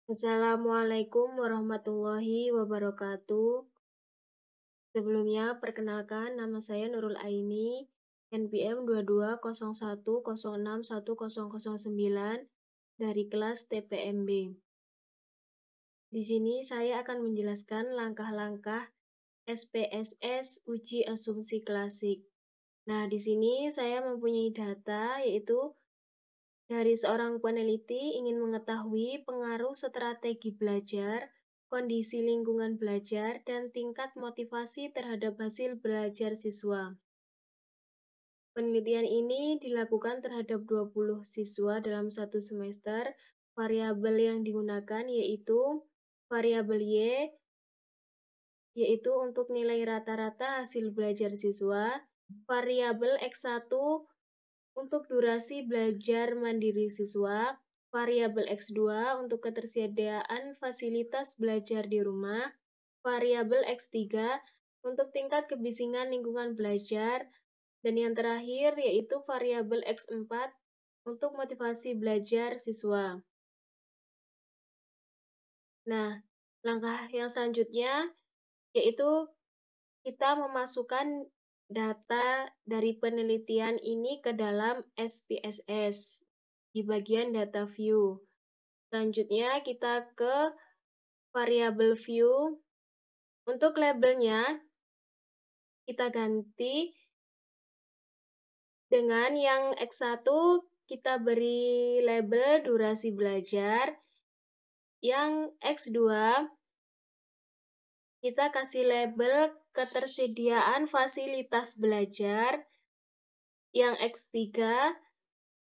Assalamualaikum warahmatullahi wabarakatuh. Sebelumnya, perkenalkan nama saya Nurul Aini, NPM 2201061009 dari kelas TPMB. Di sini saya akan menjelaskan langkah-langkah SPSS uji asumsi klasik. Nah, di sini saya mempunyai data yaitu dari seorang peneliti ingin mengetahui pengaruh strategi belajar, kondisi lingkungan belajar, dan tingkat motivasi terhadap hasil belajar siswa. Penelitian ini dilakukan terhadap 20 siswa dalam satu semester. Variabel yang digunakan yaitu variabel Y, yaitu untuk nilai rata-rata hasil belajar siswa, variabel X1 untuk durasi belajar mandiri siswa, variabel X2 untuk ketersediaan fasilitas belajar di rumah, variabel X3 untuk tingkat kebisingan lingkungan belajar, dan yang terakhir yaitu variabel X4 untuk motivasi belajar siswa. Nah, langkah yang selanjutnya yaitu kita memasukkan data dari penelitian ini ke dalam SPSS di bagian data view. Selanjutnya kita ke variabel view. Untuk labelnya kita ganti dengan yang X1 kita beri label durasi belajar. Yang X2 kita kasih label ketersediaan fasilitas belajar. Yang X3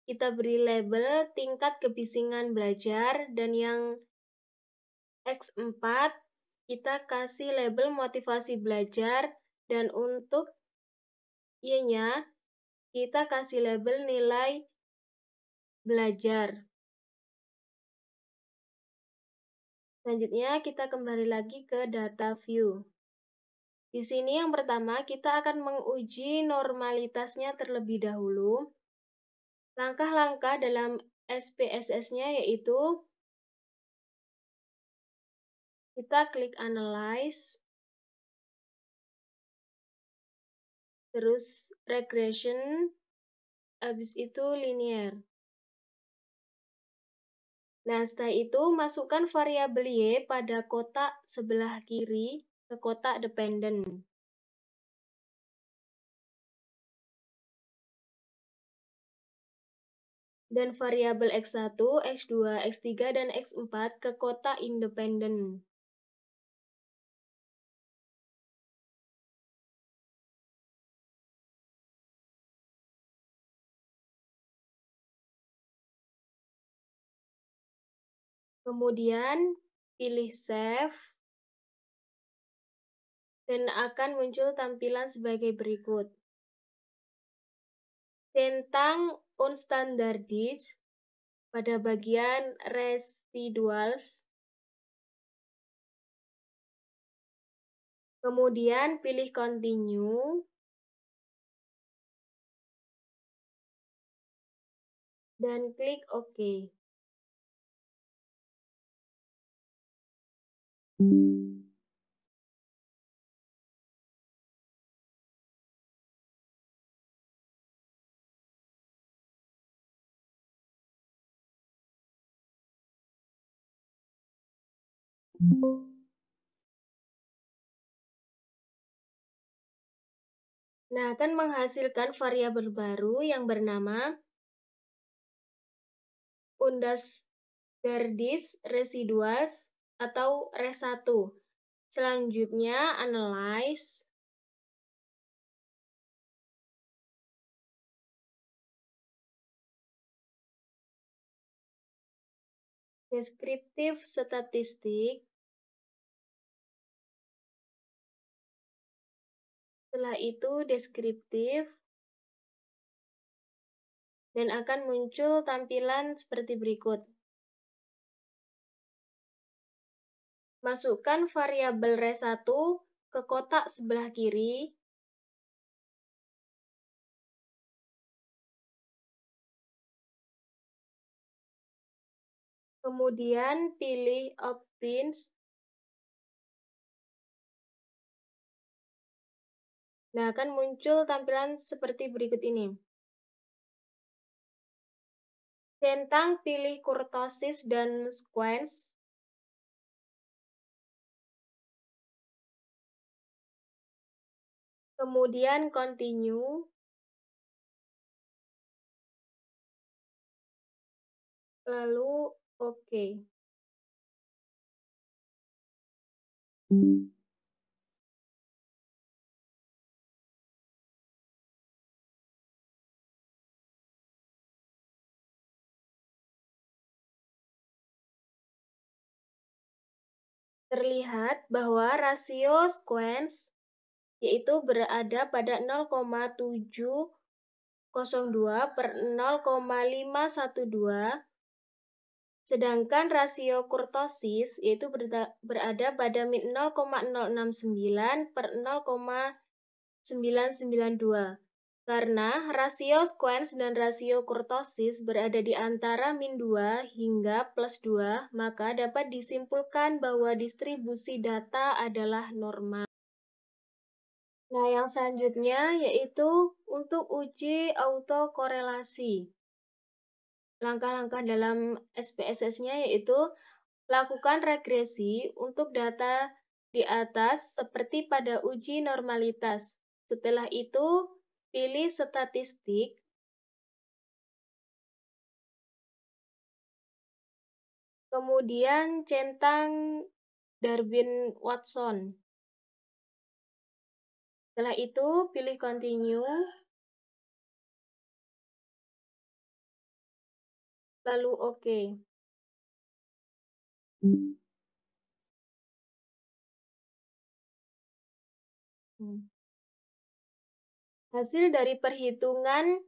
kita beri label tingkat kebisingan belajar, dan yang X4 kita kasih label motivasi belajar, dan untuk Y-nya kita kasih label nilai belajar. Selanjutnya kita kembali lagi ke data view. Di sini yang pertama kita akan menguji normalitasnya terlebih dahulu. Langkah-langkah dalam SPSS-nya yaitu kita klik Analyze, terus Regression, habis itu Linear. Nah, setelah itu masukkan variabel Y pada kotak sebelah kiri ke kotak dependen. Dan variabel X1, X2, X3, dan X4 ke kotak independen. Kemudian pilih Save, dan akan muncul tampilan sebagai berikut. Tentang unstandardized pada bagian residuals. Kemudian pilih Continue. Dan klik OK. Nah, akan menghasilkan variabel baru yang bernama unstandardized residuals atau RES1. Selanjutnya, Analyze. Deskriptif statistik. Setelah itu deskriptif, dan akan muncul tampilan seperti berikut. Masukkan variabel RES1 ke kotak sebelah kiri. Kemudian pilih Options. Nah, akan muncul tampilan seperti berikut ini. Centang pilih kurtosis dan squamous. Kemudian continue. Lalu oke. Terlihat bahwa rasio squamous yaitu berada pada 0,702/0,512, sedangkan rasio kurtosis yaitu berada pada 0,069/0,992. Karena rasio squamous dan rasio kurtosis berada di antara -2 hingga +2, maka dapat disimpulkan bahwa distribusi data adalah normal. Nah, yang selanjutnya yaitu untuk uji autokorelasi. Langkah-langkah dalam SPSS-nya yaitu lakukan regresi untuk data di atas seperti pada uji normalitas. Setelah itu, pilih statistik. Kemudian centang Darwin-Watson. Setelah itu, pilih continue. Lalu oke. Hasil dari perhitungan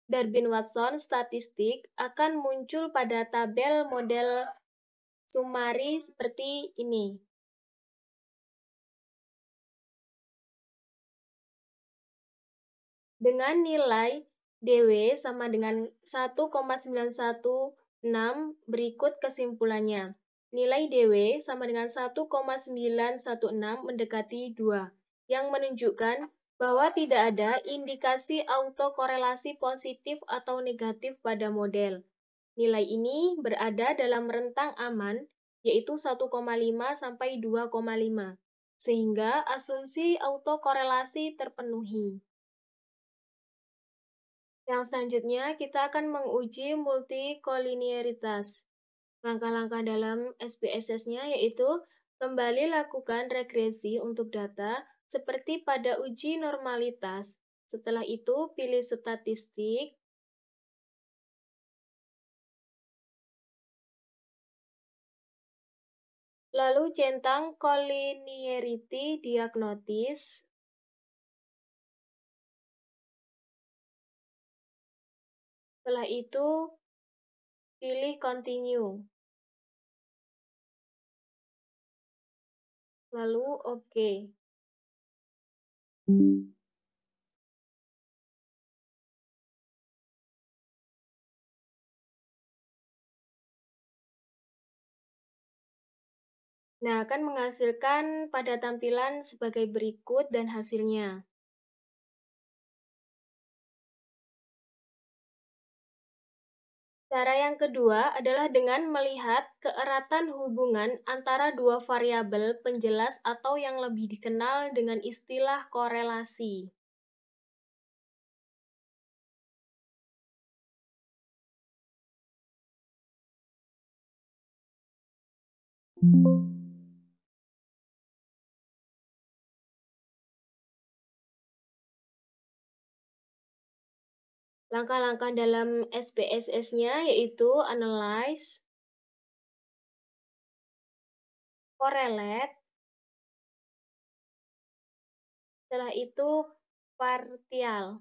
Darwin-Watson statistik akan muncul pada tabel model summary seperti ini. Dengan nilai DW sama dengan 1,916, berikut kesimpulannya. Nilai DW sama dengan 1,916 mendekati 2, yang menunjukkan bahwa tidak ada indikasi autokorelasi positif atau negatif pada model. Nilai ini berada dalam rentang aman, yaitu 1,5 sampai 2,5, sehingga asumsi autokorelasi terpenuhi. Yang selanjutnya, kita akan menguji multikolinearitas. Langkah-langkah dalam SPSS-nya yaitu kembali lakukan regresi untuk data seperti pada uji normalitas. Setelah itu, pilih statistik. Lalu centang collinearity diagnosis. Setelah itu, pilih continue. Lalu oke. Nah, akan menghasilkan pada tampilan sebagai berikut dan hasilnya. Cara yang kedua adalah dengan melihat keeratan hubungan antara dua variabel penjelas atau yang lebih dikenal dengan istilah korelasi. Langkah-langkah dalam SPSS-nya yaitu analyze, correlate, setelah itu partial.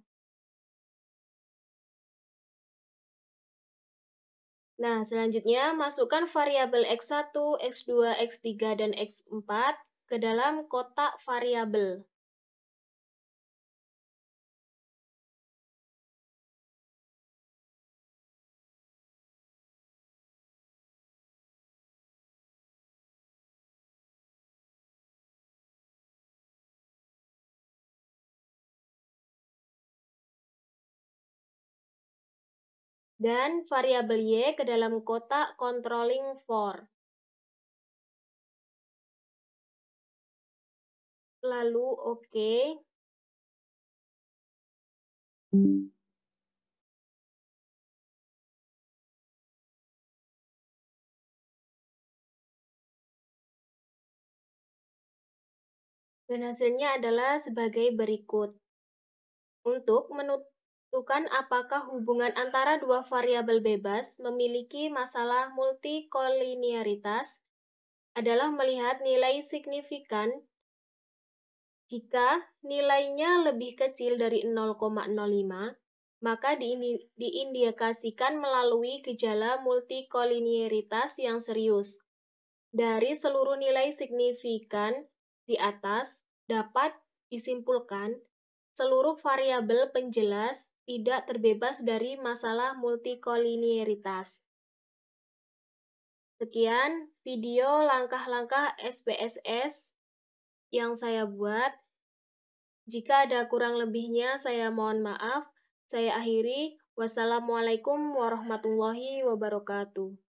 Nah, selanjutnya masukkan variabel X1, X2, X3, dan X4 ke dalam kotak variabel. dan variabel Y ke dalam kotak controlling for. Lalu oke. Dan hasilnya adalah sebagai berikut. Untuk menentukan apakah hubungan antara dua variabel bebas memiliki masalah multikolinearitas adalah melihat nilai signifikan jika nilainya lebih kecil dari 0,05, maka diindikasikan melalui gejala multikolinearitas yang serius. Dari seluruh nilai signifikan di atas, dapat disimpulkan seluruh variabel penjelas tidak terbebas dari masalah multikolinearitas. Sekian video langkah-langkah SPSS yang saya buat. Jika ada kurang lebihnya, saya mohon maaf. Saya akhiri. Wassalamualaikum warahmatullahi wabarakatuh.